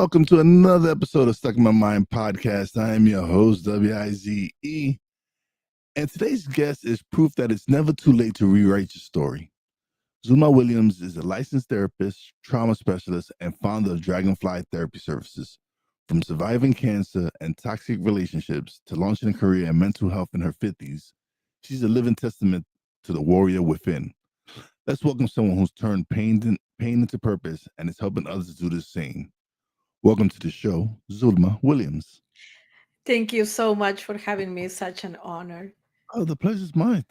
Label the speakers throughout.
Speaker 1: welcome to another episode of Stuck in My Mind podcast. I am your host, Wize, and today's guest is proof that it's never too late to rewrite your story. Zulma Williams is a licensed therapist, trauma specialist, and founder of Dragonfly Therapy Services. From surviving cancer and toxic relationships to launching a career in mental health in her 50s, she's a living testament to the warrior within. Let's welcome someone who's turned pain into purpose and is helping others do the same. Welcome to the show, Zulma Williams.
Speaker 2: Thank you so much for having me. Such an honor.
Speaker 1: Oh, the pleasure's mine.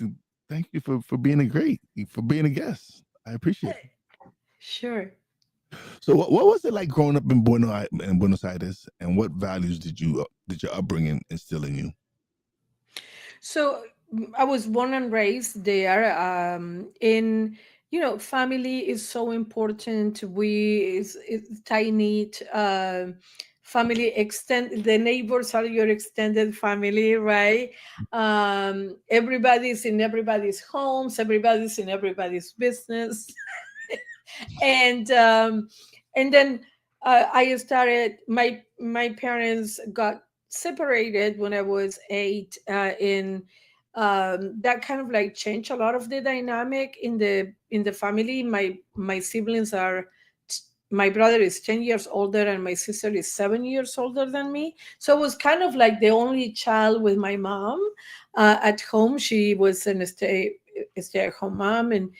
Speaker 1: Thank you for being for being a guest. I appreciate it.
Speaker 2: Sure.
Speaker 1: So, what was it like growing up in Buenos Aires, and what values did your upbringing instill in you?
Speaker 2: So I was born and raised there. Family is so important. It's tight knit. Family extend the neighbors are your extended family, right? Everybody's in everybody's homes. Everybody's in everybody's business. And then I started. My parents got separated when I was 8, and that kind of like changed a lot of the dynamic in the family. My siblings are. My brother is 10 years older and my sister is 7 years older than me. So I was kind of like the only child with my mom at home. She was stay at home mom, and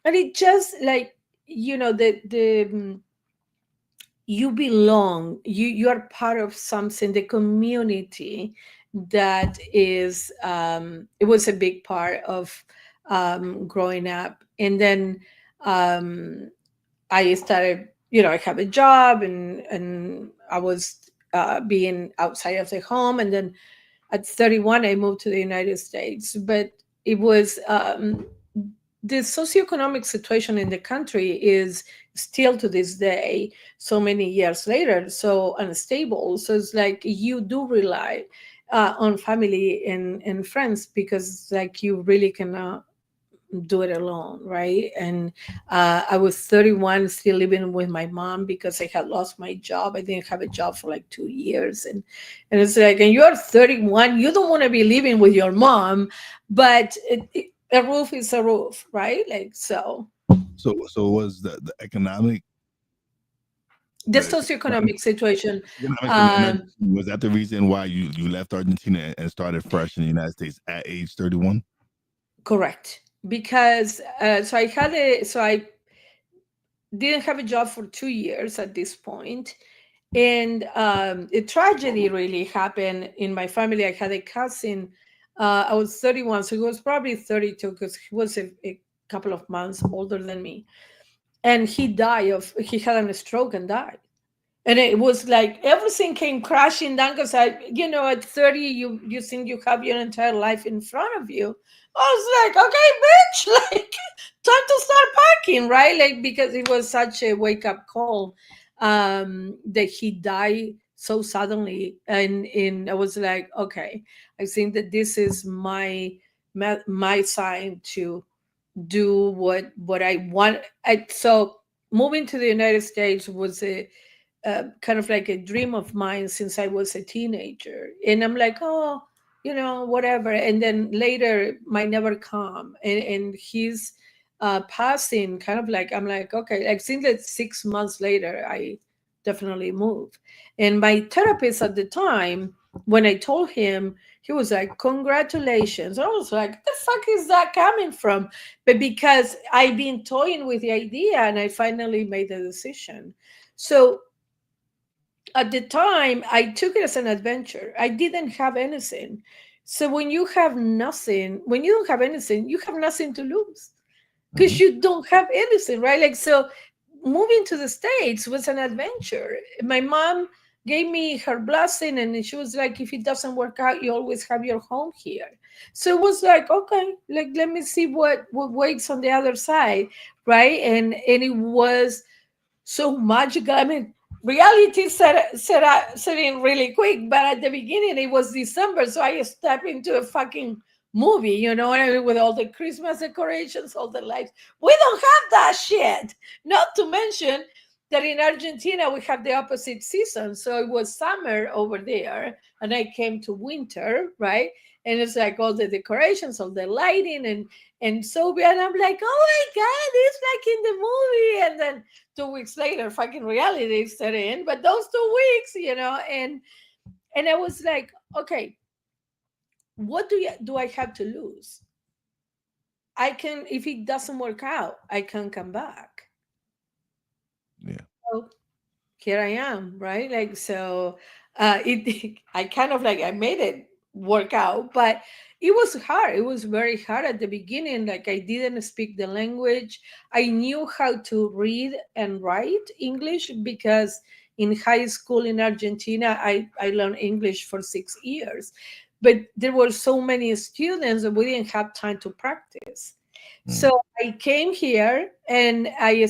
Speaker 2: it just like the you belong, you are part of something, the community that is it was a big part of growing up. And then um I started, I have a job, and I was being outside of the home. And then at 31 I moved to the United States. But it was the socioeconomic situation in the country is still to this day, so many years later, so unstable. So it's like you do rely on family and friends, because like you really cannot do it alone, right? And I was 31, still living with my mom because I had lost my job. I didn't have a job for like 2 years, and it's like, and you're 31, you don't want to be living with your mom, but a roof is a roof, right? Like so.
Speaker 1: So was the economic
Speaker 2: The socioeconomic situation.
Speaker 1: emergency,
Speaker 2: Um,
Speaker 1: was that the reason why you left Argentina and started fresh in the United States at age 31?
Speaker 2: Correct. Because so I didn't have a job for 2 years at this point. And a tragedy really happened in my family. I had a cousin. I was 31, so he was probably 32 because he was a couple of months older than me. And he had a stroke and died. And it was like everything came crashing down because at 30, you think you have your entire life in front of you. I was like, okay, bitch, like time to start packing, right? Like, because it was such a wake up call that he died so suddenly. And I was like, okay, I think that this is my sign to do what I want. So moving to the United States was a kind of like a dream of mine since I was a teenager. And I'm like, oh, whatever. And then later might never come. And he's passing kind of like, I'm like, okay, like since that 6 months later, I definitely moved. And my therapist at the time, when I told him, he was like, congratulations. I was like, the fuck is that coming from? But because I've been toying with the idea and I finally made the decision. So at the time I took it as an adventure. I didn't have anything. So when you don't have anything, you have nothing to lose
Speaker 1: Mm-hmm.
Speaker 2: because you don't have anything, right? Like, so moving to the States was an adventure. My mom gave me her blessing, and she was like, if it doesn't work out, you always have your home here. So it was like, okay, like, let me see what waits on the other side, right? And it was so magical. I mean, reality set in really quick, but at the beginning it was December, so I stepped into a fucking movie, what I mean, with all the Christmas decorations, all the lights. We don't have that shit. Not to mention, that in Argentina we have the opposite season. So it was summer over there, and I came to winter, right? And it's like all the decorations, all the lighting, and so and I'm like, oh my god, it's like in the movie. And then 2 weeks later, fucking reality set in. But those 2 weeks, and I was like, okay, what do I have to lose? I can, if it doesn't work out, I can come back.
Speaker 1: Yeah.
Speaker 2: So here I am, right? Like so, it I kind of like I made it work out, but it was hard. It was very hard at the beginning. Like I didn't speak the language. I knew how to read and write English because in high school in Argentina, I learned English for 6 years, but there were so many students that we didn't have time to practice.
Speaker 1: Mm.
Speaker 2: So I came here and I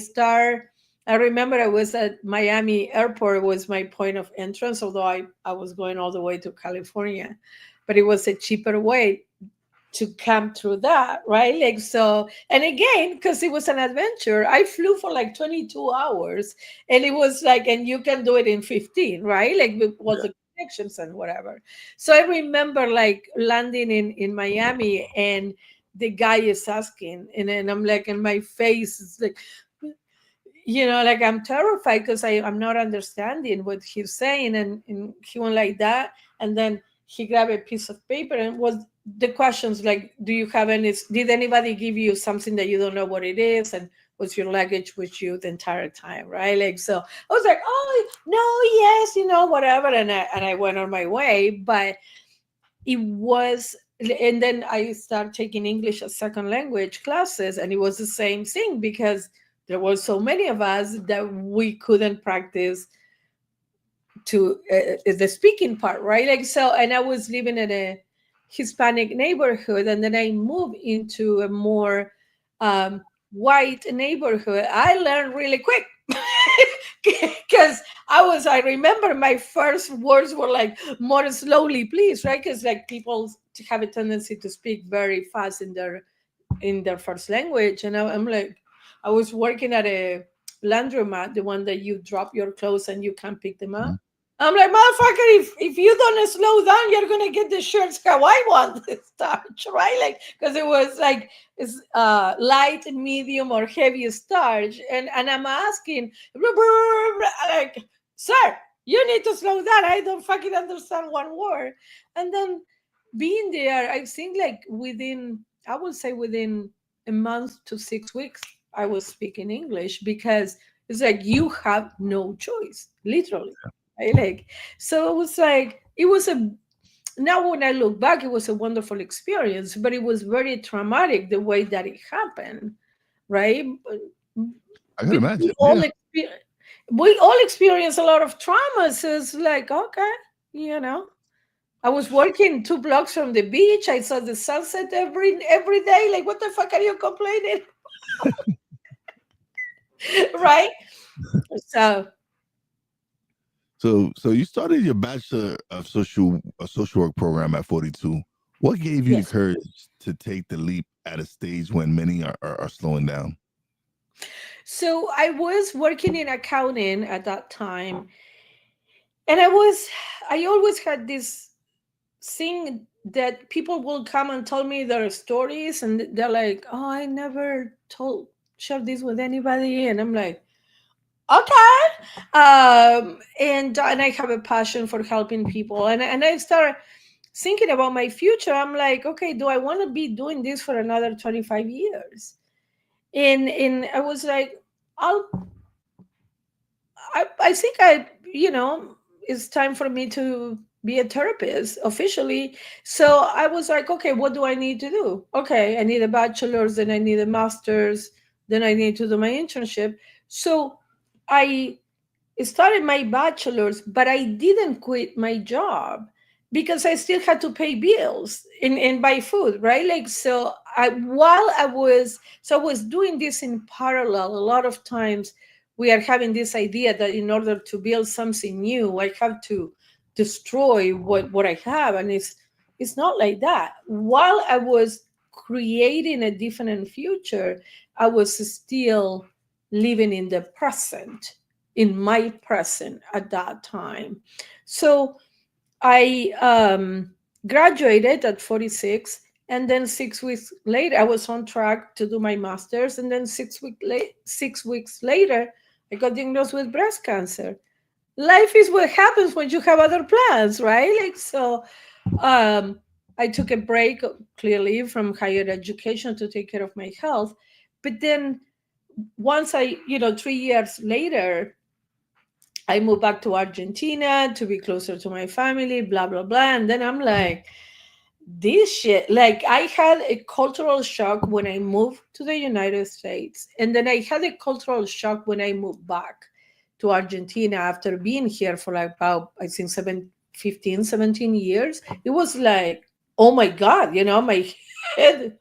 Speaker 2: remember I was at Miami airport was my point of entrance, although I was going all the way to California, but it was a cheaper way to come through that, right? Like so, and again, because it was an adventure, I flew for like 22 hours and it was like, and you can do it in 15, right? Like with all
Speaker 1: Yeah.
Speaker 2: the connections and whatever. So I remember like landing in Miami and the guy is asking, and then I'm like, and my face is like, like I'm terrified because I'm not understanding what he's saying, and he went like that, and then he grabbed a piece of paper and was the questions like, do you have any? Did anybody give you something that you don't know what it is, and was your luggage with you the entire time, right? Like so, I was like, oh no, yes, whatever, and I went on my way, but it was and then I started taking English as second language classes, and it was the same thing because there were so many of us that we couldn't practice to the speaking part, right? Like so, and I was living in a Hispanic neighborhood, and then I moved into a more white neighborhood. I learned really quick because I remember my first words were like more slowly, please, right? Because like people have a tendency to speak very fast in their first language. And I'm like, I was working at a laundromat, the one that you drop your clothes and you can't pick them up.
Speaker 1: Mhm.
Speaker 2: I'm like, motherfucker, if you don't slow down, you're gonna get the shirts how I want to starch, right? Like, because it was like it's light, medium, or heavy starch, and I'm asking, like, sir, you need to slow down. I don't fucking understand one word. And then being there, I think like I would say within a month to 6 weeks, I was speaking English because it's like you have no choice, literally. Right? Like, so it was like, now when I look back, it was a wonderful experience, but it was very traumatic the way that it happened, right?
Speaker 1: I could
Speaker 2: But
Speaker 1: imagine. Yeah.
Speaker 2: we all experience a lot of traumas. So it's like, okay, you know. I was working 2 blocks from the beach. I saw the sunset every day. Like, what the fuck are you complaining? Right? So
Speaker 1: So you started your bachelor of social work program at 42. What gave you the
Speaker 2: yes.
Speaker 1: courage to take the leap at a stage when many are slowing down?
Speaker 2: So I was working in accounting at that time, and I always had this thing that people will come and tell me their stories, and they're like, "Oh, I never told share this with anybody," and I'm like, "Okay," and I have a passion for helping people, and I start thinking about my future. I'm like, okay, do I want to be doing this for another 25 years? And I was like, I'll I think it's time for me to be a therapist officially. So I was like, okay, what do I need to do? Okay, I need a bachelor's, then I need a master's, then I need to do my internship. So I started my bachelor's, but I didn't quit my job because I still had to pay bills and buy food, right? Like so I was doing this in parallel. A lot of times we are having this idea that in order to build something new, I have to destroy what I have. And it's not like that. While I was creating a different future, I was still living in the present, in my present at that time. So I graduated at 46, and then 6 weeks later, I was on track to do my master's, and then 6 weeks later, I got diagnosed with breast cancer. Life is what happens when you have other plans, right? Like so, um, I took a break clearly from higher education to take care of my health, but then once I, 3 years later, I moved back to Argentina to be closer to my family, blah, blah, blah. And then I'm like, this shit, like I had a cultural shock when I moved to the United States. And then I had a cultural shock when I moved back to Argentina after being here for like about, I think, 15, 17 years. It was like, oh my God, my head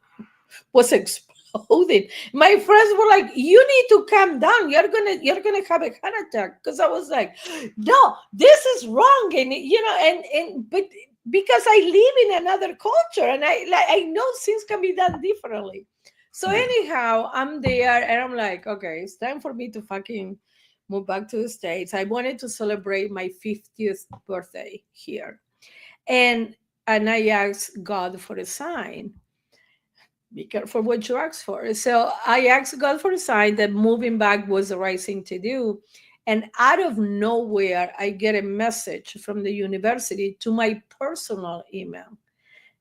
Speaker 2: was exploding. My friends were like, "You need to calm down. You're gonna have a heart attack." Because I was like, "No, this is wrong," and but because I live in another culture and I know things can be done differently. So
Speaker 1: Yeah.
Speaker 2: anyhow, I'm there and I'm like, okay, it's time for me to fucking move back to the States. I wanted to celebrate my 50th birthday here, and I asked God for a sign. Be careful what you ask for. So I asked God for a sign that moving back was the right thing to do. And out of nowhere, I get a message from the university to my personal email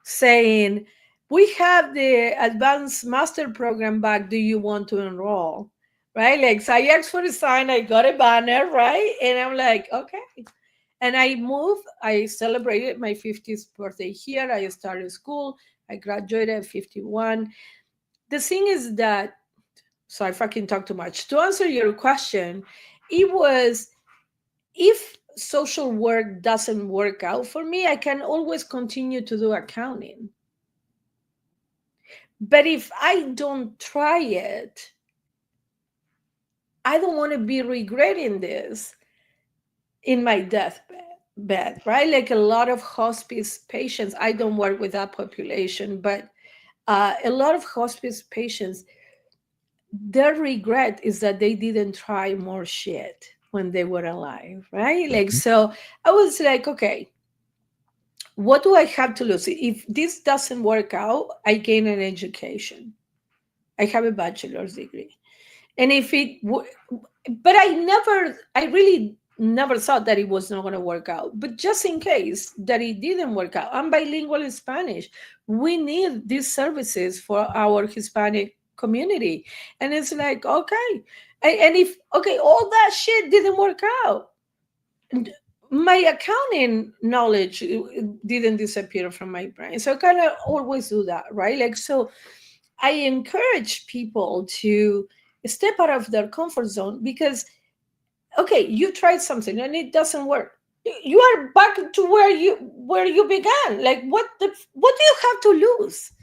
Speaker 2: saying, "We have the advanced master program back. Do you want to enroll?" Right? Like, so I asked for a sign, I got a banner, right? And I'm like, okay. And I moved, I celebrated my 50th birthday here. I started school. I graduated at 51. The thing is that, so I fucking talk too much. To answer your question, it was, if social work doesn't work out for me, I can always continue to do accounting. But if I don't try it, I don't want to be regretting this in my deathbed, right? Like a lot of hospice patients, I don't work with that population, but a lot of hospice patients, their regret is that they didn't try more shit when they were alive, right? Like,
Speaker 1: Mhm.
Speaker 2: so I was like, okay, what do I have to lose? If this doesn't work out, I gain an education. I have a bachelor's degree. And if but I really never thought that it was not going to work out. But just in case that it didn't work out, I'm bilingual in Spanish. We need these services for our Hispanic community. And it's like, okay. And if, okay, all that shit didn't work out, my accounting knowledge didn't disappear from my brain. So I kind of always do that, right? Like, so I encourage people to step out of their comfort zone because, okay, you tried something and it doesn't work. You are back to where you began. Like, what do you have to lose,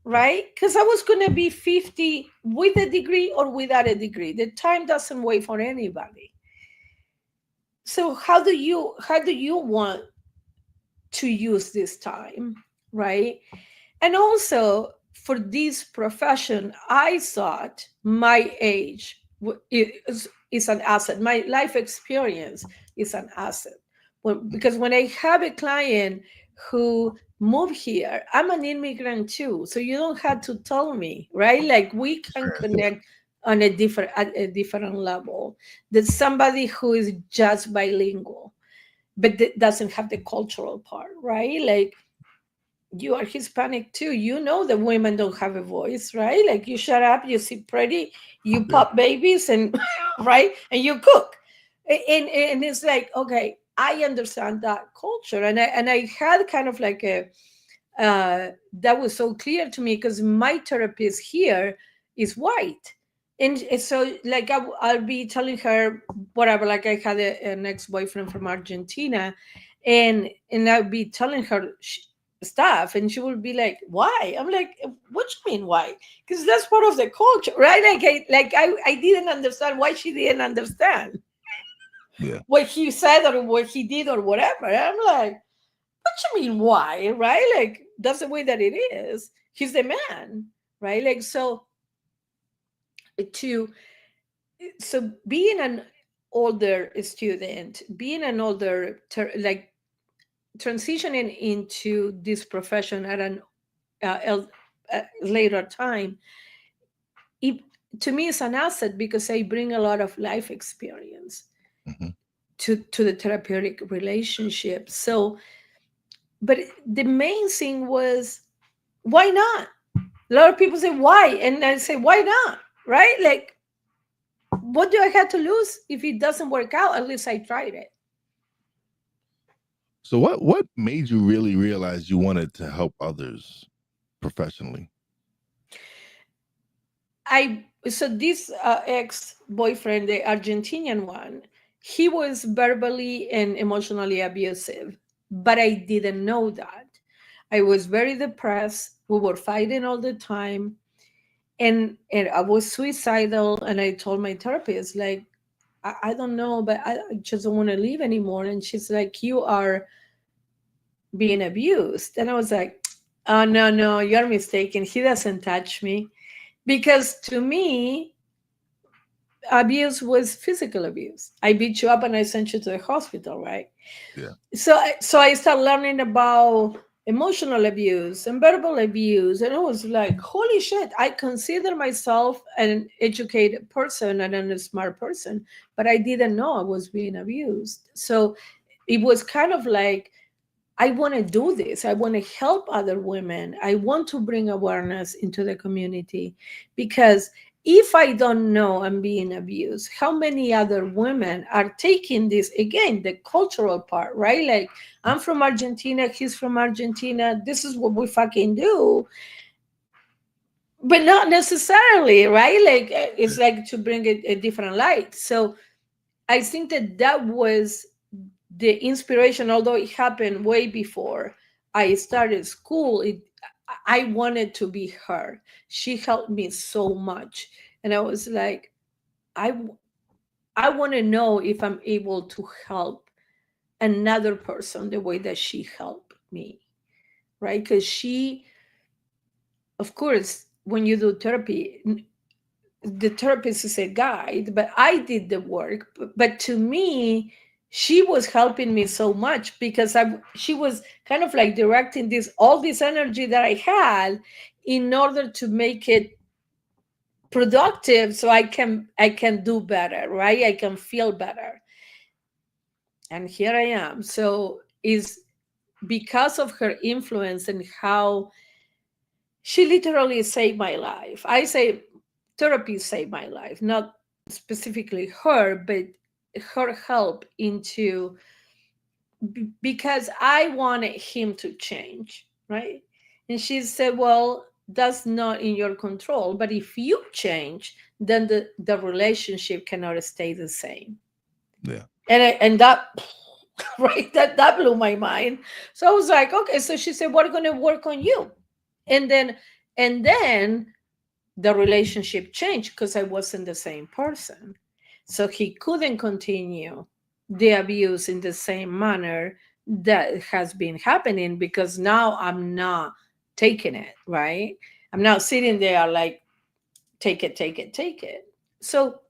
Speaker 2: right? Because I was gonna be 50 with a degree or without a degree. The time doesn't wait for anybody. So how do you want to use this time, right? And also for this profession, I thought my age is an asset. My life experience is an asset. Because when I have a client who moved here, I'm an immigrant too. So you don't have to tell me, right? Like we can
Speaker 1: Sure.
Speaker 2: connect on a different level. There's somebody who is just bilingual, but doesn't have the cultural part, right? Like you are Hispanic too. You know that women don't have a voice, right? Like you shut up, you sit pretty, you
Speaker 1: Yeah.
Speaker 2: pop babies, and right, and you cook, and it's like, okay, I understand that culture, and I had kind of like a that was so clear to me because my therapist here is white. And so, like, I'll be telling her whatever. Like, I had an ex-boyfriend from Argentina, and I'll be telling her stuff, and she will be like, "Why?" I'm like, "What you mean why?" Because that's part of the culture, right? I didn't understand why she didn't understand
Speaker 1: Yeah.
Speaker 2: what he said or what he did or whatever. And I'm like, what you mean why, right? Like that's the way that it is. He's the man, right? Like, so to so being older student, being an older, like transitioning into this profession at an later time, it, to me, is an asset because I bring a lot of life experience
Speaker 1: Hmm.
Speaker 2: to the therapeutic relationship. So, but the main thing was, why not? A lot of people say why, and I say why not, right? Like, what do I have to lose if it doesn't work out? At least I tried it.
Speaker 1: So what made you really realize you wanted to help others professionally?
Speaker 2: I so this ex boyfriend, the Argentinian one, he was verbally and emotionally abusive, but I didn't know that. I was very depressed. We were fighting all the time, and I was suicidal. And I told my therapist, like, I don't know, but I just don't want to leave anymore. And she's like, you are being abused. And I was like, oh no, no, you're mistaken. He doesn't touch me because to me abuse was physical abuse. I beat you up and I sent you to the hospital, right?
Speaker 1: Yeah.
Speaker 2: So I started learning about emotional abuse and verbal abuse, and it was like, holy shit! I consider myself an educated person and a smart person, but I didn't know I was being abused. So it was kind of like, I want to do this. I want to help other women. I want to bring awareness into the community because if I don't know I'm being abused, how many other women are taking this again, the cultural part, right? Like, I'm from Argentina, he's from Argentina, this is what we fucking do, but not necessarily, right? Like, it's like to bring it a different light. So I think that that was the inspiration, although it happened way before I started school. I wanted to be her. She helped me so much, and I was like, I I want to know if I'm able to help another person the way that she helped me, right? Because she, of course, when you do therapy, the therapist is a guide, but I did the work. But to me, she was helping me so much because she was kind of like directing this all this energy that I had in order to make it productive so I can do better, right? I can feel better. And here I am. So is because of her influence and how she literally saved my life. I say therapy saved my life, not specifically her, but her help into because I wanted him to change, right? And she said, well, that's not in your control, but if you change, then the relationship cannot stay the same.
Speaker 1: Yeah.
Speaker 2: And that right, that blew my mind. So I was like, okay. So she said, we're gonna work on you. And then the relationship changed because I wasn't the same person. So he couldn't continue the abuse in the same manner that has been happening because now I'm not taking it, right? I'm not sitting there like, take it, take it, take it. So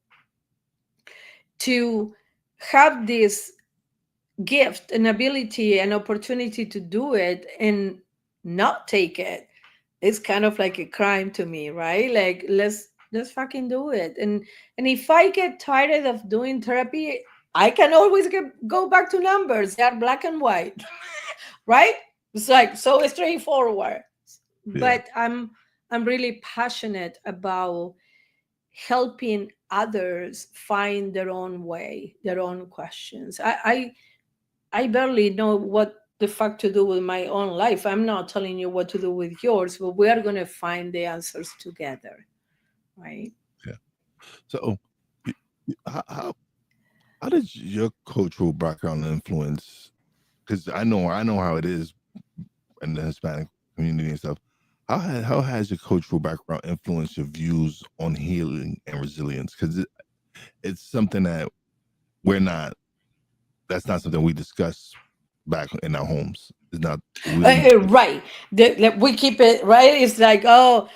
Speaker 2: to have this gift, an ability, an opportunity to do it and not take it, it's kind of like a crime to me, right? Like, let's fucking do it. And if I get tired of doing therapy, I can always go back to numbers. They are black and white, right? It's like so straightforward.
Speaker 1: Yeah.
Speaker 2: But I'm really passionate about helping others find their own way, their own questions. I barely know what the fuck to do with my own life. I'm not telling you what to do with yours, but we are going to find the answers together, right?
Speaker 1: Yeah. So how did your cultural background influence? Because I know how it is in the Hispanic community and stuff. How has your cultural background influenced your views on healing and resilience? Because it's something that we're not. That's not something we discuss back in our homes. It's not. We don't.
Speaker 2: Right. We keep it right. It's like, oh,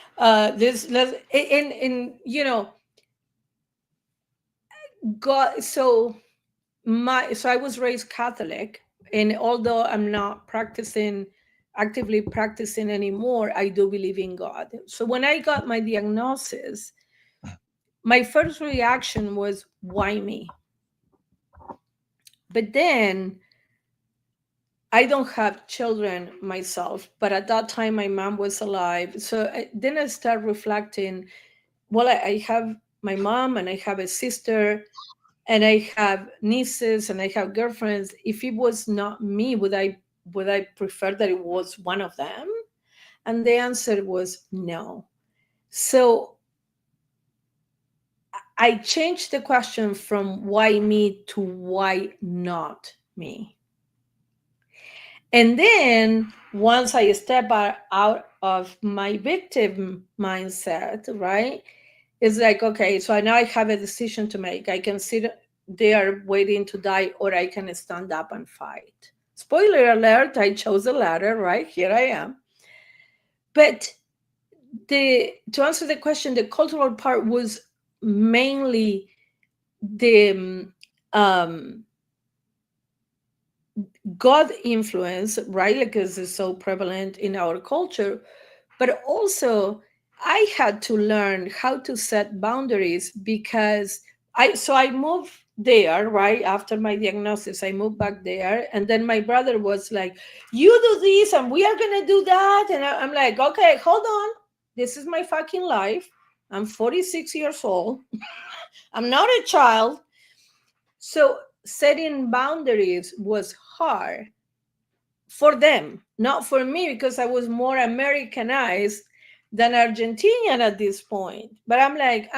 Speaker 2: this, let's, and God, so I was raised Catholic, and although I'm not actively practicing anymore, I do believe in God. So when I got my diagnosis, my first reaction was, why me? But then I don't have children myself, but at that time my mom was alive. Then I start reflecting, well, I have my mom and I have a sister and I have nieces and I have girlfriends. If it was not me, would I prefer that it was one of them? And the answer was no. So I changed the question from why me to why not me. And then once I step out of my victim mindset, right? It's like, okay, so now I have a decision to make. I can sit there waiting to die, or I can stand up and fight. Spoiler alert, I chose the latter, right? Here I am. But to answer the question, the cultural part was mainly the God influence, right? Because it's so prevalent in our culture. But also, I had to learn how to set boundaries because I moved there, right? After my diagnosis, I moved back there. And then my brother was like, you do this and we are going to do that. And I'm like, okay, hold on. This is my fucking life. I'm 46 years old. I'm not a child. So setting boundaries was hard for them, not for me, because I was more Americanized than Argentinian at this point. But I'm like,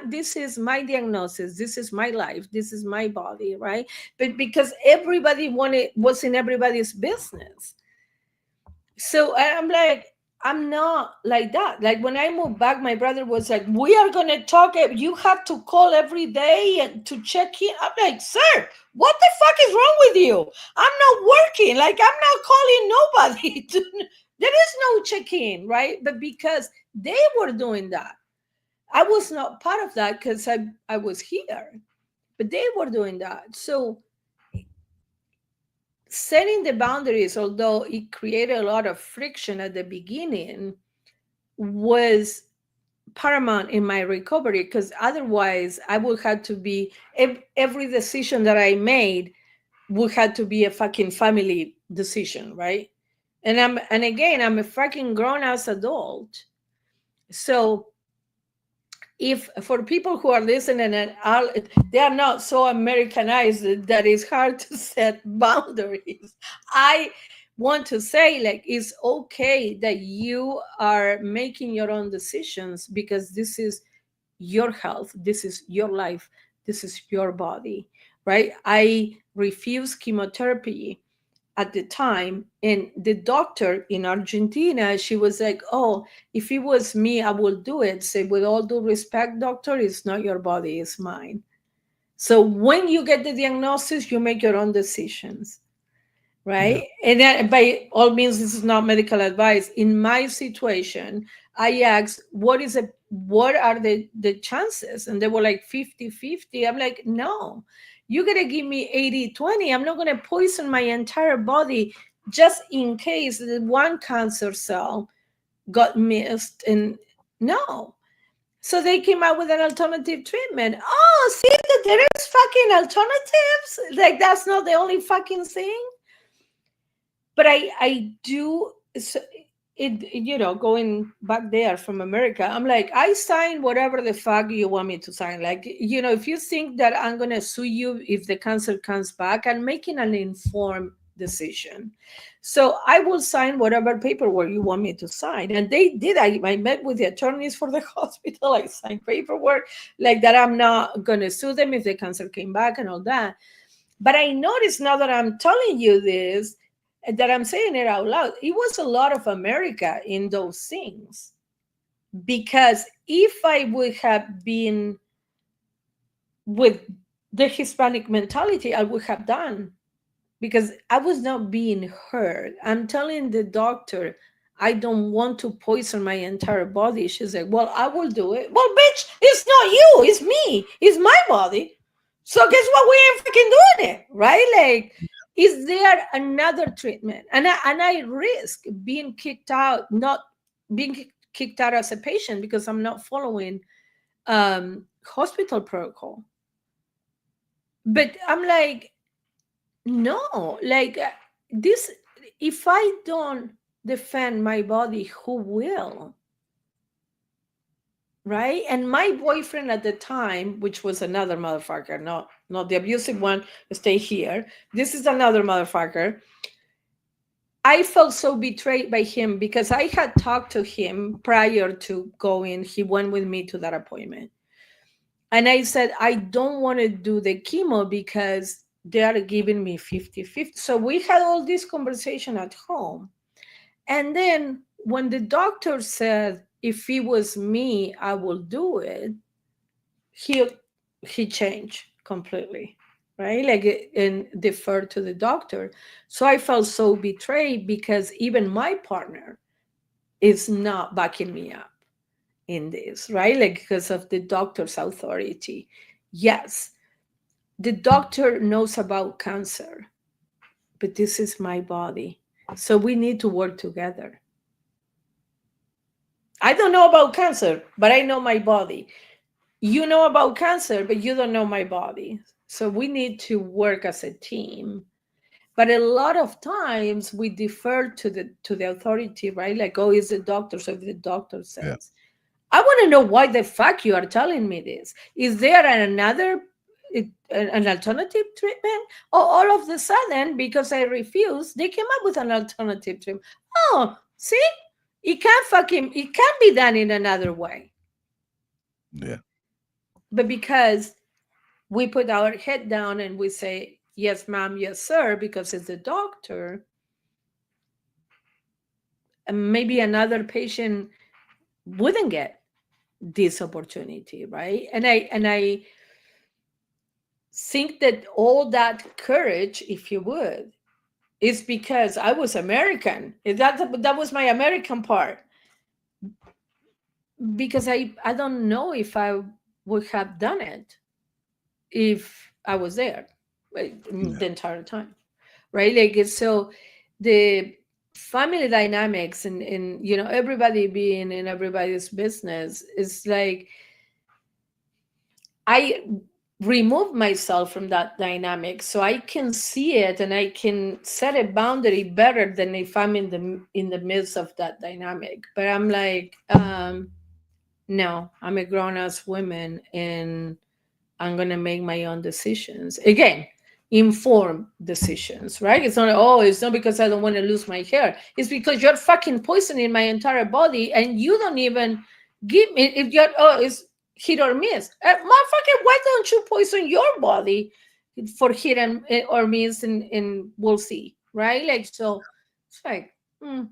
Speaker 2: this is my diagnosis. This is my life. This is my body, right? But because everybody was in everybody's business. So I'm like, I'm not like that. Like when I moved back, my brother was like, we are going to talk. You have to call every day and to check in. I'm like, sir, what the fuck is wrong with you? I'm not working. Like I'm not calling nobody. There is no check-in, right? But because they were doing that, I was not part of that because I was here, but they were doing that. So setting the boundaries, although it created a lot of friction at the beginning, was paramount in my recovery, because otherwise I would have to be every decision that I made would have to be a fucking family decision, right? And again, I'm a fucking grown ass adult. So if for people who are listening and they are not so Americanized that it's hard to set boundaries, I want to say, like, it's okay that you are making your own decisions, because this is your health, this is your life, this is your body, right? I refuse chemotherapy at the time, and the doctor in Argentina, she was like, oh, if it was me, I would do it. Say, with all due respect, doctor, it's not your body, it's mine. So when you get the diagnosis, you make your own decisions,
Speaker 1: Yeah.
Speaker 2: right? And that, by all means, this is not medical advice. In my situation, I asked, what are the chances? And they were like 50-50. I'm like, no, you gotta give me 80-20. I'm not gonna poison my entire body just in case that one cancer cell got missed. And no. So they came out with an alternative treatment. Oh, see that there is fucking alternatives? Like that's not the only fucking thing. But I do, so going back there from America, I'm like, I sign whatever the fuck you want me to sign. Like, if you think that I'm gonna sue you if the cancer comes back, I'm making an informed decision. So I will sign whatever paperwork you want me to sign. And they did. I met with the attorneys for the hospital. I signed paperwork like that I'm not gonna sue them if the cancer came back and all that. But I noticed, now that I'm telling you this, that I'm saying it out loud, it was a lot of America in those things. Because if I would have been with the Hispanic mentality, I would have done, because I was not being heard. I'm telling the doctor, I don't want to poison my entire body. She's like, well, I will do it. Well, bitch, it's not you, it's me, it's my body. So guess what? We ain't fucking doing it, right? Like, is there another treatment? And I risk being kicked out, not being kicked out as a patient because I'm not following hospital protocol. But I'm like, no, like this, if I don't defend my body, who will? Right? And my boyfriend at the time, which was another motherfucker, not the abusive one, stay here. This is another motherfucker. I felt so betrayed by him because I had talked to him prior to going. He went with me to that appointment. And I said, I don't want to do the chemo because they are giving me 50-50. So we had all this conversation at home. And then when the doctor said, if it was me, I will do it, he he changed completely, right? Like, and deferred to the doctor. So I felt so betrayed because even my partner is not backing me up in this, right? Like, because of the doctor's authority. Yes, the doctor knows about cancer, but this is my body. So we need to work together. I don't know about cancer, but I know my body. You know about cancer, but you don't know my body. So we need to work as a team. But a lot of times we defer to the authority, right? Like, oh, it's the doctor. So if the doctor
Speaker 1: Yeah.
Speaker 2: says, I want to know why the fuck you are telling me this. Is there an alternative treatment? Or all of the sudden, because I refuse, they came up with an alternative treatment. Oh, see, it can be done in another way.
Speaker 1: Yeah.
Speaker 2: But because we put our head down and we say, yes, ma'am, yes, sir, because it's the doctor, and maybe another patient wouldn't get this opportunity, right? And I think that all that courage, if you would, is because I was American. That was my American part. Because I don't know if I would have done it if I was there, like,
Speaker 1: Yeah.
Speaker 2: the entire time, right? Like, so the family dynamics and everybody being in everybody's business is like, I remove myself from that dynamic so I can see it and I can set a boundary better than if I'm in the midst of that dynamic. But I'm like, no, I'm a grown ass woman and I'm gonna make my own decisions. Again, informed decisions, right? It's not because I don't want to lose my hair. It's because you're fucking poisoning my entire body and you don't even give me, if you're, it's hit or miss. Motherfucker, why don't you poison your body for hit or miss, and we'll see, right? Like, so it's like, you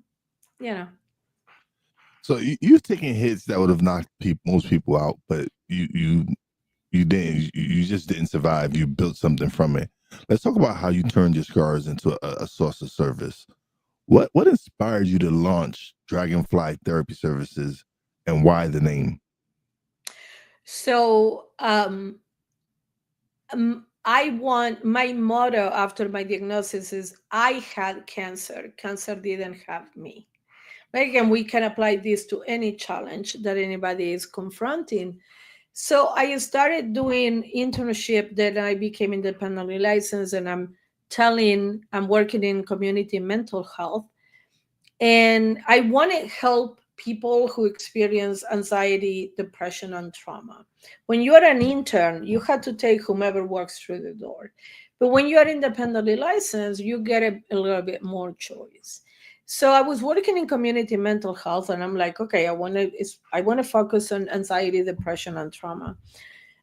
Speaker 2: know.
Speaker 1: So you've taken hits that would have knocked most people out, but you didn't. You just didn't survive. You built something from it. Let's talk about how you turned your scars into a source of service. What inspired you to launch Dragonfly Therapy Services, and why the name?
Speaker 2: So I want, my motto after my diagnosis is, I had cancer. Cancer didn't have me. Right? Again, we can apply this to any challenge that anybody is confronting. So I started doing internship. Then I became independently licensed, and I'm working in community mental health. And I want to help people who experience anxiety, depression, and trauma. When you are an intern, you have to take whomever walks through the door. But when you are independently licensed, you get a little bit more choice. So I was working in community mental health, and I'm like, okay, I want to focus on anxiety, depression, and trauma.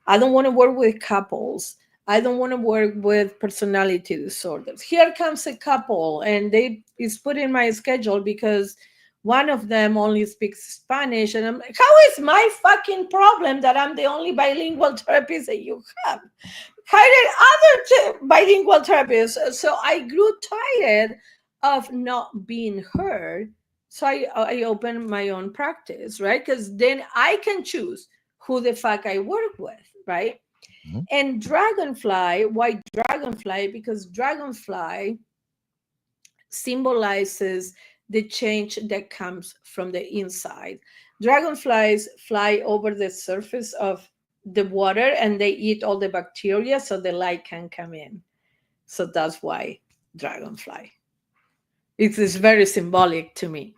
Speaker 2: I don't want to work with couples. I don't want to work with personality disorders. Here comes a couple, and they is put in my schedule because one of them only speaks Spanish, and I'm like, how is my fucking problem that I'm the only bilingual therapist that you have? Hired other bilingual therapists. So I grew tired of not being heard. So I open my own practice, right? Because then I can choose who the fuck I work with, right?
Speaker 1: Mhm.
Speaker 2: And Dragonfly, why Dragonfly? Because Dragonfly symbolizes the change that comes from the inside. Dragonflies fly over the surface of the water and they eat all the bacteria so the light can come in. So that's why Dragonfly. It is very symbolic to me.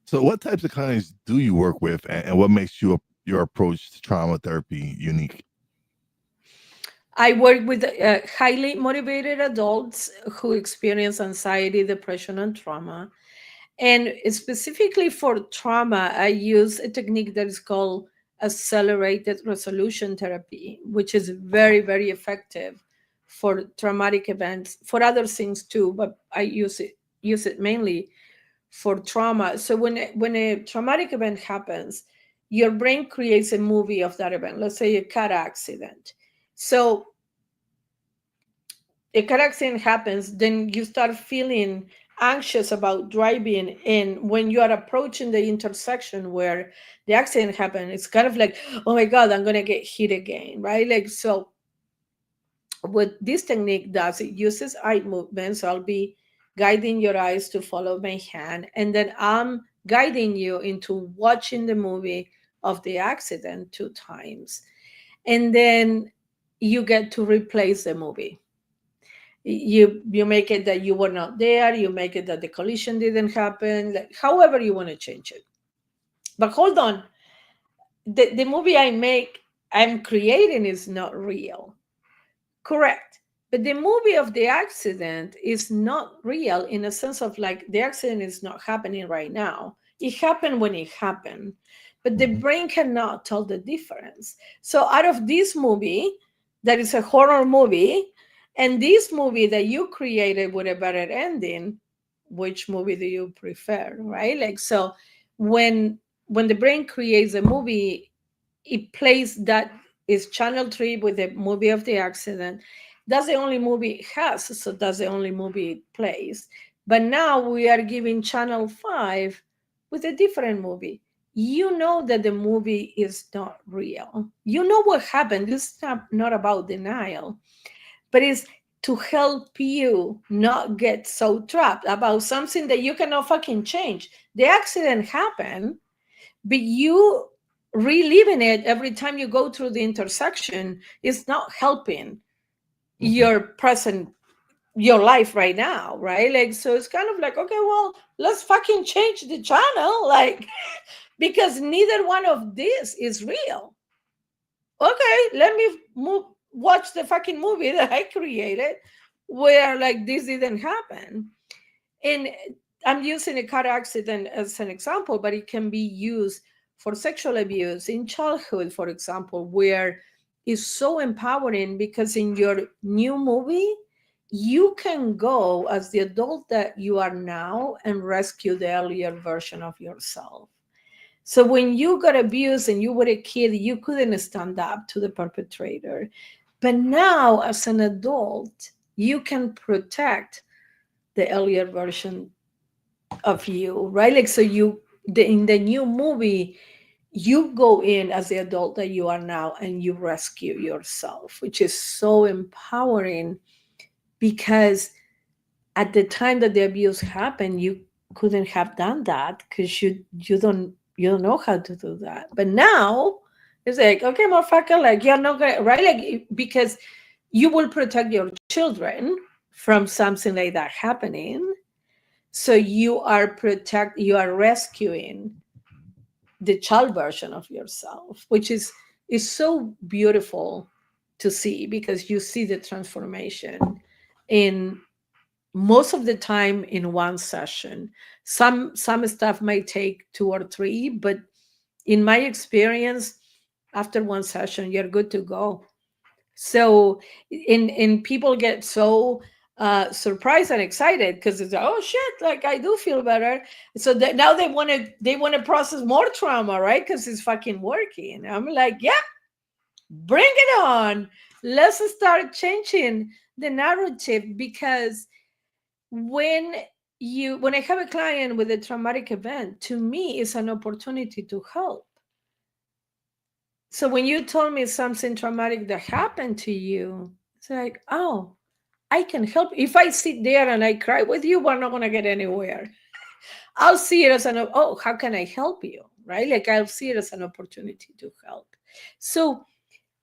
Speaker 1: So, what types of clients do you work with, and what makes your approach to trauma therapy unique?
Speaker 2: I work with highly motivated adults who experience anxiety, depression, and trauma. And specifically for trauma, I use a technique that is called accelerated resolution therapy, which is very, very effective for traumatic events, for other things too, but I use it mainly for trauma. So when a traumatic event happens, your brain creates a movie of that event. Let's say a car accident. So a car accident happens, then you start feeling anxious about driving. And when you are approaching the intersection where the accident happened, it's kind of like, oh my God, I'm going to get hit again, right? Like, so what this technique does, it uses eye movement. So I'll be guiding your eyes to follow my hand. And then I'm guiding you into watching the movie of the accident 2 times. And then you get to replace the movie. You make it that you were not there, you make it that the collision didn't happen, like however you want to change it. But hold on, the movie I'm creating is not real. Correct. But the movie of the accident is not real in a sense of like the accident is not happening right now. It happened when it happened. But the
Speaker 1: Mhm.
Speaker 2: brain cannot tell the difference. So out of this movie, that is a horror movie, and this movie that you created with a better ending, which movie do you prefer? Right? Like so when the brain creates a movie, it plays that is channel 3 with the movie of the accident. That's the only movie it has, so that's the only movie it plays. But now we are giving channel 5 with a different movie. You know that the movie is not real. You know what happened. This is not about denial, but it's to help you not get so trapped about something that you cannot fucking change. The accident happened, but you reliving it every time you go through the intersection is not helping
Speaker 1: Mhm.
Speaker 2: your present, your life right now, right? Like so it's kind of like, okay, well, let's fucking change the channel, like because neither one of this is real. Okay, let me watch the fucking movie that I created where like this didn't happen. And I'm using a car accident as an example, but it can be used for sexual abuse in childhood, for example, where it's so empowering because in your new movie, you can go as the adult that you are now and rescue the earlier version of yourself. So when you got abused and you were a kid, you couldn't stand up to the perpetrator. But now, as an adult, you can protect the earlier version of you, right? Like so in the new movie, you go in as the adult that you are now and you rescue yourself, which is so empowering because at the time that the abuse happened, you couldn't have done that because you don't know how to do that. But now it's like, okay, motherfucker, like you're not gonna right, like because you will protect your children from something like that happening. So you are rescuing the child version of yourself, which is so beautiful to see because you see the transformation in most of the time in one session. Some stuff might take 2 or 3, but in my experience, after one session, you're good to go. So in people get so surprised and excited because it's oh shit, like I do feel better. So that now they want to process more trauma, right? Because it's fucking working. I'm like, yeah, bring it on. Let's start changing the narrative because when when I have a client with a traumatic event, to me it's an opportunity to help. So when you told me something traumatic that happened to you, it's like, oh, I can help. If I sit there and I cry with you, we're not gonna get anywhere. I'll see it as an, oh, how can I help you? Right? Like I'll see it as an opportunity to help. So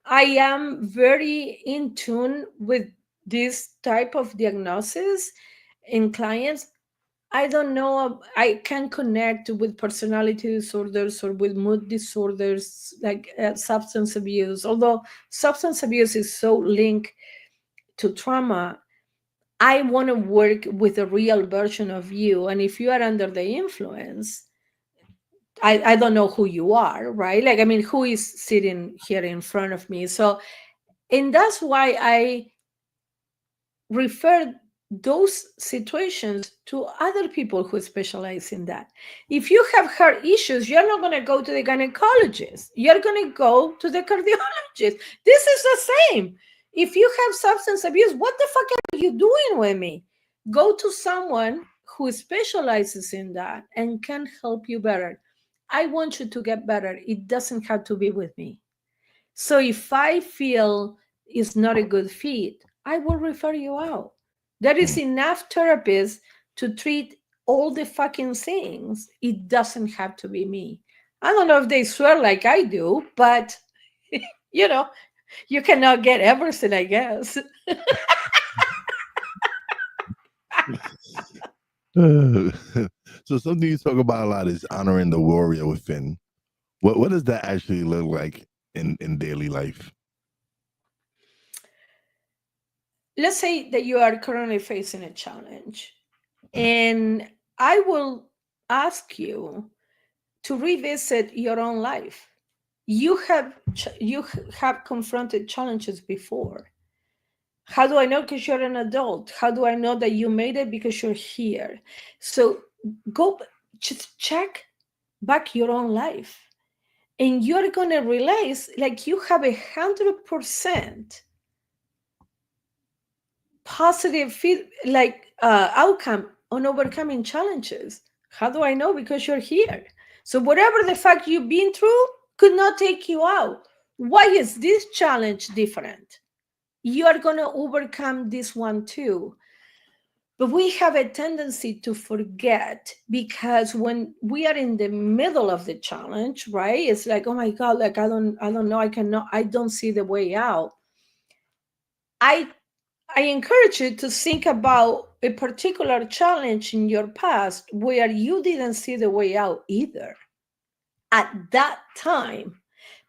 Speaker 2: I am very in tune with this type of diagnosis in clients. I don't know. I can connect with personality disorders or with mood disorders like substance abuse. Although substance abuse is so linked to trauma, I want to work with a real version of you. And if you are under the influence, I don't know who you are, right? Like, I mean, who is sitting here in front of me? So, and that's why I refer those situations to other people who specialize in that. If you have heart issues, you're not going to go to the gynecologist. You're going to go to the cardiologist. This is the same. If you have substance abuse, what the fuck are you doing with me? Go to someone who specializes in that and can help you better. I want you to get better. It doesn't have to be with me. So if I feel it's not a good fit, I will refer you out. There is
Speaker 1: Mm.
Speaker 2: enough therapists to treat all the fucking things. It doesn't have to be me. I don't know if they swear like I do, but you know, you cannot get everything, I guess.
Speaker 1: So something you talk about a lot is honoring the warrior within. What does that actually look like in daily life?
Speaker 2: Let's say that you are currently facing a challenge, and I will ask you to revisit your own life. You have confronted challenges before. How do I know? Because you're an adult. How do I know that you made it? Because you're here. So go just check back your own life, and you're gonna realize like you have 100% positive outcome on overcoming challenges. How do I know? Because you're here. So whatever the fuck you've been through could not take you out. Why is this challenge different? You are going to overcome this one too. But we have a tendency to forget, because when we are in the middle of the challenge, right, it's like, oh my god, like I don't know, I don't see the way out. I i encourage you to think about a particular challenge in your past where you didn't see the way out either at that time,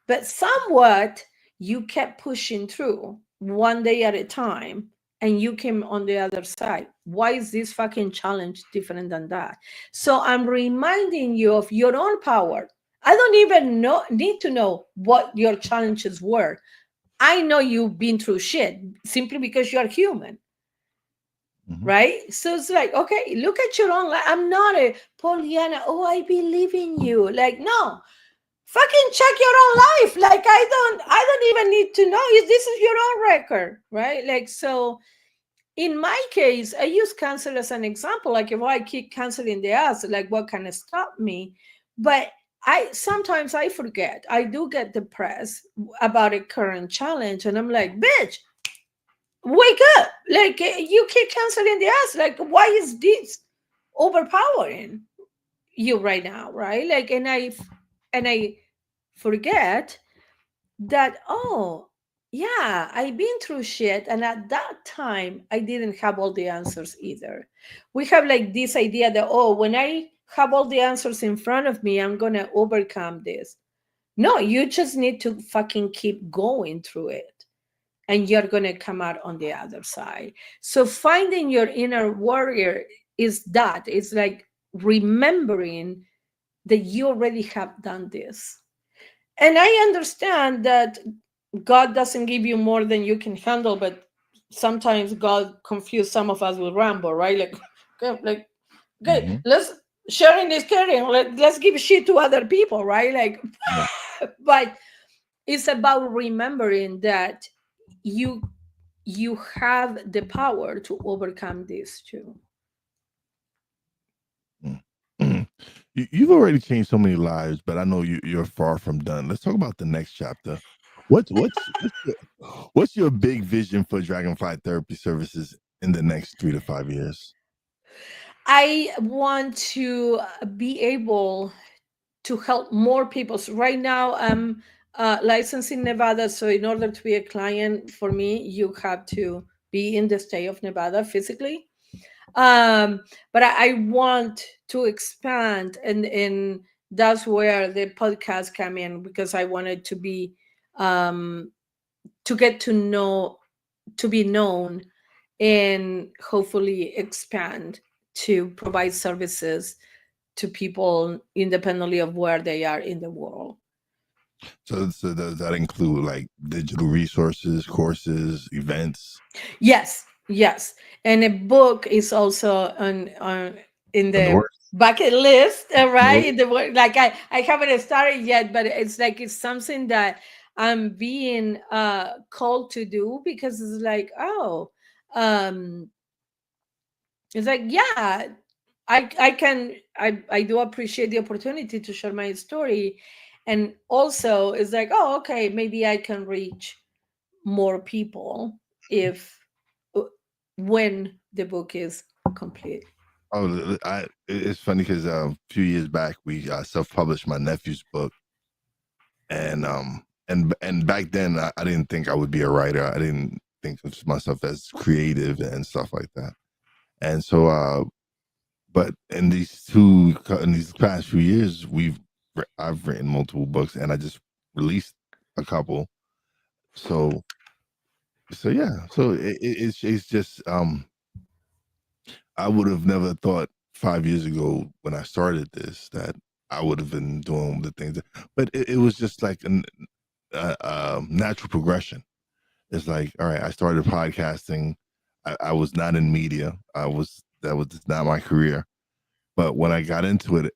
Speaker 2: but somewhat you kept pushing through one day at a time, and you came on the other side. Why is this fucking challenge different than that? So I'm reminding you of your own power. I don't even need to know what your challenges were. I know you've been through shit simply because you're human,
Speaker 1: Mhm.
Speaker 2: right? So it's like, okay, look at your own life. I'm not a Pollyanna. Oh, I believe in you. Like, no, fucking check your own life. Like, I don't even need to know if this is your own record, right? Like, so in my case, I use cancer as an example. Like, if I kick cancer in the ass, like, what can stop me? But I sometimes I forget. I do get depressed about a current challenge, and I'm like, bitch, wake up. Like, you kick cancer in the ass. Like, why is this overpowering you right now, right? Like, and I forget that, oh yeah, I've been through shit, and at that time I didn't have all the answers either. We have like this idea that, oh, when I have all the answers in front of me, I'm gonna overcome this. No, you just need to fucking keep going through it, and you're going to come out on the other side. So finding your inner warrior is that, it's like remembering that you already have done this. And I understand that God doesn't give you more than you can handle, but sometimes God confused some of us with Rambo, right? Like, okay, like, okay,
Speaker 1: Mhm.
Speaker 2: let's sharing is caring. Let's give shit to other people, right? Like,
Speaker 1: Right.
Speaker 2: but it's about remembering that you you have the power to overcome this too.
Speaker 1: You've already changed so many lives, but I know you're far from done. Let's talk about the next chapter. What's your big vision for Dragonfly Therapy Services in the next 3 to 5 years?
Speaker 2: I want to be able to help more people. So right now, I'm licensed in Nevada. So in order to be a client for me, you have to be in the state of Nevada physically. But I want to expand, and that's where the podcast come in, because I wanted to be to get to know, to be known, and hopefully expand to provide services to people independently of where they are in the world.
Speaker 1: So does that include like digital resources, courses, events?
Speaker 2: Yes, yes. And a book is also on in
Speaker 1: In the
Speaker 2: the
Speaker 1: works?
Speaker 2: bucket list, right?
Speaker 1: No.
Speaker 2: In the work, like I haven't started yet, but it's like it's something that I'm being called to do, because it's like, oh, um, it's like, yeah, I can, I do appreciate the opportunity to share my story, and also it's like, oh, okay, maybe I can reach more people if uh, when the book is complete.
Speaker 1: Oh, it's funny because a few years back we self-published my nephew's book, and back then I didn't think I would be a writer. I didn't think of myself as creative and stuff like that. And so, but in these past few years, I've written multiple books, and I just released a couple. So, yeah. So it's just I would have never thought 5 years ago when I started this that I would have been doing the things, but it was just like a natural progression. It's like, all right, I started podcasting. I was not in media. That was just not my career. But when I got into it,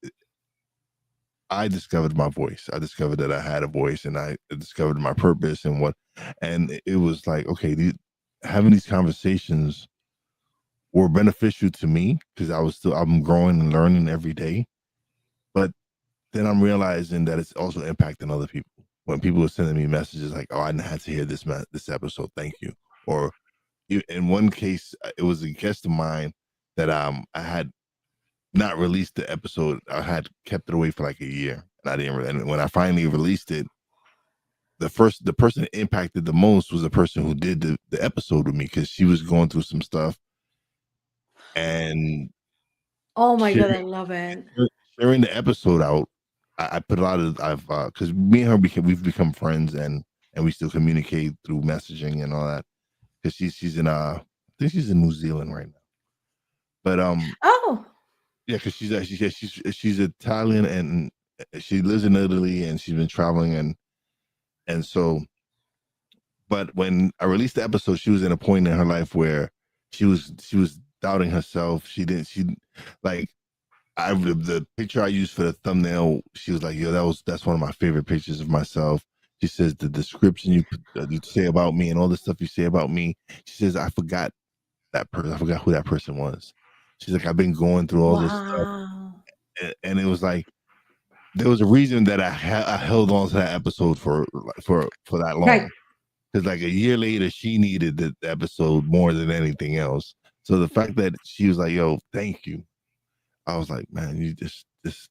Speaker 1: I discovered my voice. I discovered that I had a voice, and I discovered my purpose and it was like, okay, having these conversations were beneficial to me because I'm growing and learning every day. But then I'm realizing that it's also impacting other people. When people are sending me messages like, "Oh, I had to hear this episode. Thank you." Or in one case, it was a guest of mine that I had not released the episode. I had kept it away for like a year, and I didn't. And when I finally released it, the person that impacted the most was the person who did the episode with me, because she was going through some stuff, and
Speaker 2: Oh my
Speaker 1: sharing
Speaker 2: god, I love it.
Speaker 1: sharing the episode out. I put a lot of I've because me and her we've become friends, and we still communicate through messaging and all that, because she's in I think she's in New Zealand right now. But
Speaker 2: Oh,
Speaker 1: yeah, because she's Italian, and she lives in Italy, and she's been traveling, and so. But when I released the episode, she was in a point in her life where she was doubting herself. She like the picture I used for the thumbnail. She was like, "Yo, that's one of my favorite pictures of myself." She says the description you say about me and all the stuff you say about me. She says I forgot that person. I forgot who that person was. She's like, I've been going through all this stuff,
Speaker 2: wow.
Speaker 1: and it was like there was a reason that I held on to that episode for that
Speaker 2: Right.
Speaker 1: long, because like a year later she needed the episode more than anything else. So the fact that she was like, "Yo, thank you," I was like, "Man, you just this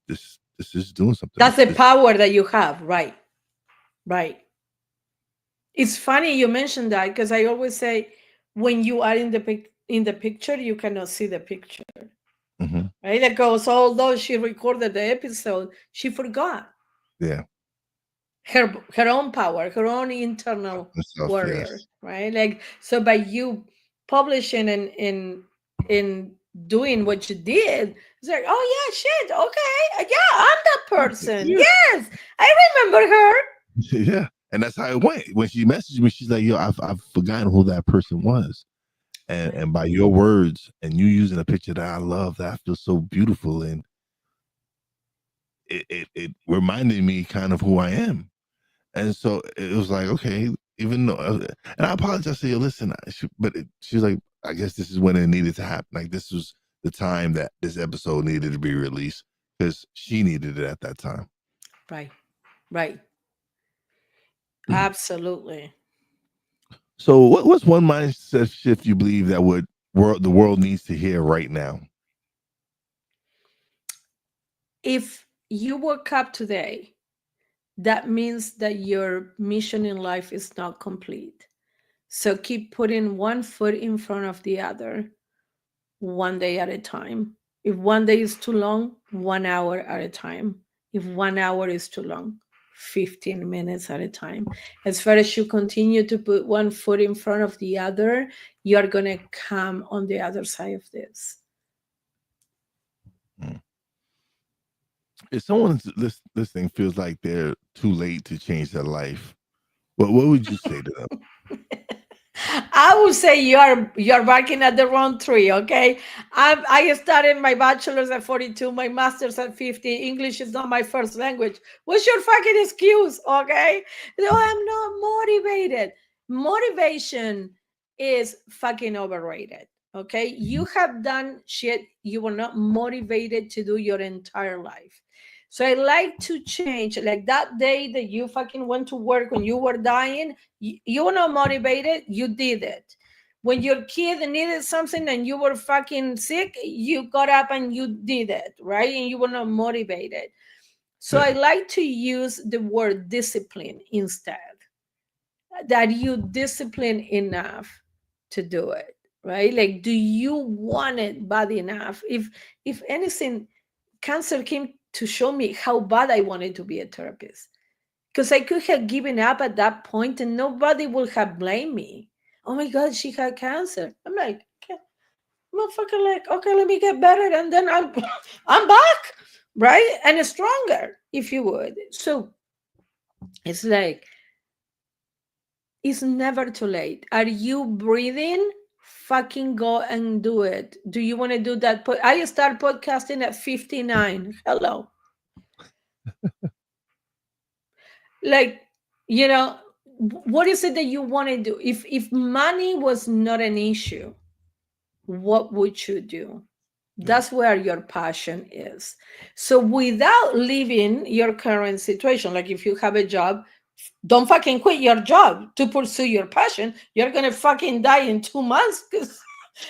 Speaker 1: is doing something."
Speaker 2: That's the power that you have, right? Right. It's funny you mentioned that, because I always say when you are in the in the picture, you cannot see the picture,
Speaker 1: Mhm.
Speaker 2: right? Because although she recorded the episode, she forgot
Speaker 1: Yeah,
Speaker 2: her own power, her own internal
Speaker 1: and stuff.
Speaker 2: warrior,
Speaker 1: Yes,
Speaker 2: right? Like, so by you publishing and in doing what you did, it's like, oh yeah, shit, okay, yeah, I'm that person.
Speaker 1: yeah,
Speaker 2: Yes, I remember her.
Speaker 1: yeah. And that's how it went. When she messaged me, she's like, "Yo, I've forgotten who that person was." And by your words and you using a picture that I love, that I feel so beautiful, and it reminded me kind of who I am. And so it was like, okay, even though, and I apologize. I said, "Yo, listen," she was like, "I guess this is when it needed to happen. Like this was the time that this episode needed to be released, because she needed it at that time.
Speaker 2: Right. Right.
Speaker 1: Mhm.
Speaker 2: Absolutely.
Speaker 1: So, what's one mindset shift you believe that the world needs to hear right now?
Speaker 2: If you woke up today, that means that your mission in life is not complete. So keep putting one foot in front of the other, one day at a time. If one day is too long, 1 hour at a time. If 1 hour is too long, 15 minutes at a time. As far as you continue to put one foot in front of the other, you're going to come on the other side of this.
Speaker 1: Mm. If someone listening feels like they're too late to change their life, what would you say to them?
Speaker 2: I would say you're barking at the wrong tree. Okay, I started my bachelor's at 42, my master's at 50. English is not my first language. What's your fucking excuse? Okay, no, I'm not motivated. Motivation is fucking overrated. Okay, you
Speaker 1: Mhm.
Speaker 2: have done shit you were not motivated to do your entire life. So I like to change, like that day that you fucking went to work when you were dying, you were not motivated, you did it. When your kid needed something and you were fucking sick, you got up and you did it, right? And you were not motivated. So I
Speaker 1: Yeah,
Speaker 2: like to use the word discipline instead, that you discipline enough to do it, right? Like, do you want it bad enough? If anything, cancer came to show me how bad I wanted to be a therapist, because I could have given up at that point and nobody would have blamed me. Oh my God, she had cancer. I'm like, okay, motherfucker, like, okay, let me get better and then I'm back, right? And stronger, if you would. So it's like, it's never too late. Are you breathing? Fucking go and do it. Do you want to do that? I start podcasting at 59. Hello. Like, you know, what is it that you want to do? If money was not an issue, what would you do?
Speaker 1: yeah,
Speaker 2: That's where your passion is. So without leaving your current situation, like if you have a job, don't fucking quit your job to pursue your passion. You're gonna fucking die in 2 months because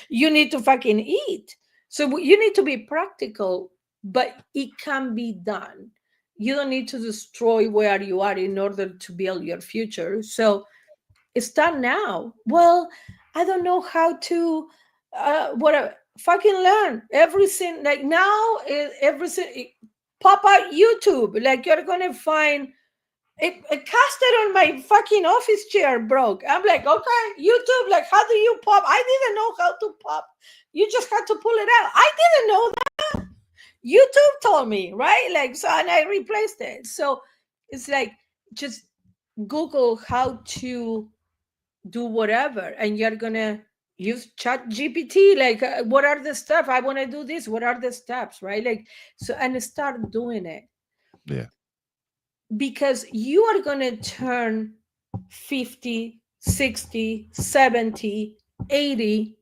Speaker 2: you need to fucking eat. So you need to be practical, but it can be done. You don't need to destroy where you are in order to build your future. So start now. Well, I don't know how to what fucking learn everything. Like now everything pop out YouTube. Like you're gonna find a caster on my fucking office chair broke. I'm like, okay, YouTube, like, how do you pop? I didn't know how to pop. You just had to pull it out. I didn't know that. YouTube told me, right? Like, so, and I replaced it. So it's like, just Google how to do whatever, and you're gonna use Chat GPT. Like, what are the steps? I want to do this. What are the steps, right? Like, so, and start doing it,
Speaker 1: yeah.
Speaker 2: because you are going to turn 50, 60, 70, 80,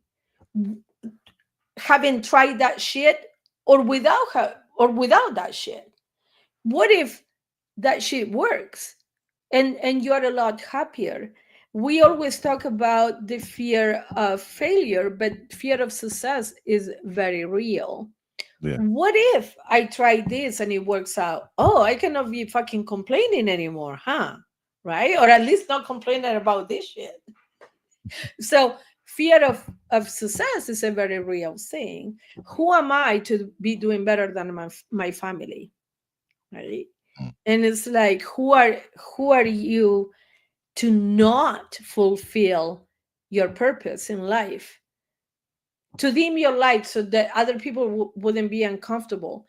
Speaker 2: having tried that shit, or without her, or without that shit. What if that shit works and you're a lot happier? We always talk about the fear of failure, but fear of success is very real.
Speaker 1: Yeah.
Speaker 2: What if I try this and it works out? Oh, I cannot be fucking complaining anymore, huh? Right? Or at least not complaining about this shit. So fear of success is a very real thing. Who am I to be doing better than my family? Right?
Speaker 1: Mm.
Speaker 2: And it's like, who are you to not fulfill your purpose in life? To dim your light so that other people wouldn't be uncomfortable.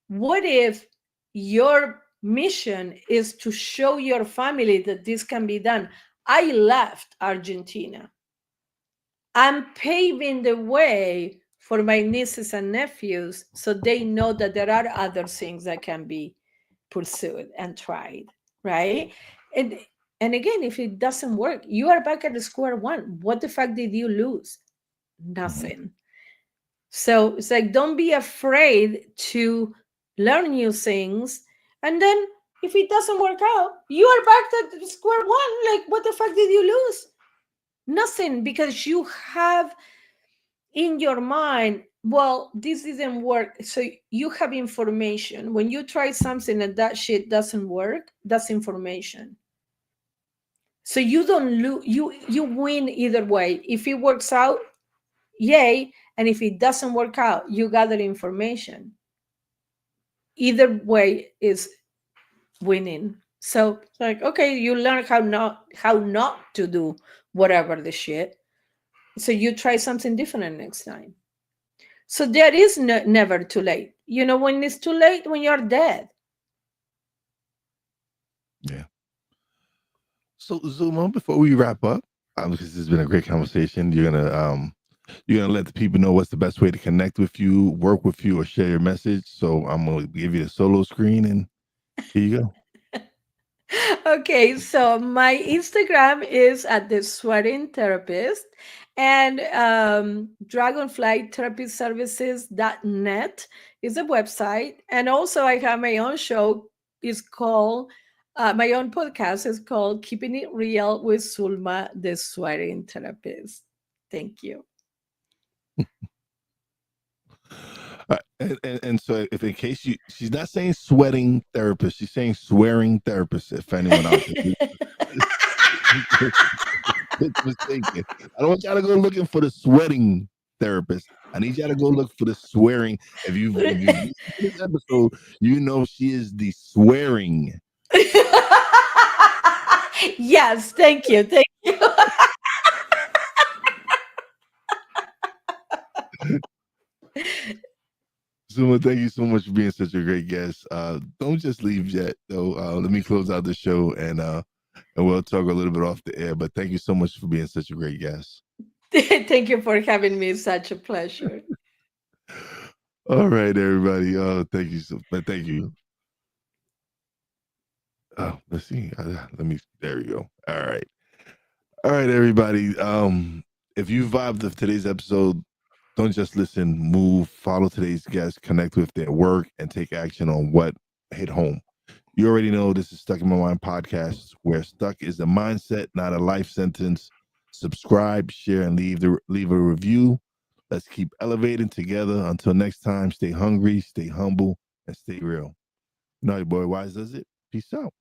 Speaker 2: What if your mission is to show your family that this can be done? I left Argentina. I'm paving the way for my nieces and nephews so they know that there are other things that can be pursued and tried, right? And and again, if it doesn't work, you are back at the square one. What the fuck did you lose?
Speaker 1: Mhm.
Speaker 2: Nothing. So it's like, don't be afraid to learn new things, and then if it doesn't work out, you are back to square one. Like, what the fuck did you lose? Nothing, because you have in your mind, well, this didn't work. So you have information. When you try something and that shit doesn't work, that's information. So you don't lose, you win either way. If it works out, yay. And if it doesn't work out, you gather information. Either way is winning. So it's like, okay, you learn how not to do whatever the shit. So you try something different next time. So there is never too late. You know, when it's too late, when you're dead.
Speaker 1: Yeah. So Zuma, before we wrap up, because this has been a great conversation, you're gonna let the people know what's the best way to connect with you, work with you, or share your message. So I'm gonna give you the solo screen, and here you go.
Speaker 2: Okay, so my Instagram is at the sweating therapist, and Dragonfly Therapy Services.net is a website. And also I have my own show, is called my own podcast is called Keeping It Real with Zulma, the sweating therapist. Thank you.
Speaker 1: And so, if in case she's not saying sweating therapist, she's saying swearing therapist. If anyone out there is mistaken, I don't want y'all to go looking for the sweating therapist. I need y'all to go look for the swearing. If you listen to this episode, you know she is the swearing.
Speaker 2: Yes, thank you. Thank you.
Speaker 1: Zuma, thank you so much for being such a great guest. Don't just leave yet, though. Let me close out the show, and we'll talk a little bit off the air. But thank you so much for being such a great guest.
Speaker 2: Thank you for having me. Such a pleasure.
Speaker 1: All right, everybody. Thank you but thank you. Oh, let's see. Let me. There we go. All right, everybody. If you vibed with today's episode, don't just listen. Move. Follow today's guests. Connect with their work and take action on what hit home. You already know this is Stuck in My Mind podcast, where stuck is a mindset, not a life sentence. Subscribe, share, and leave a review. Let's keep elevating together. Until next time, stay hungry, stay humble, and stay real. You know, your boy Wize does it. Peace out.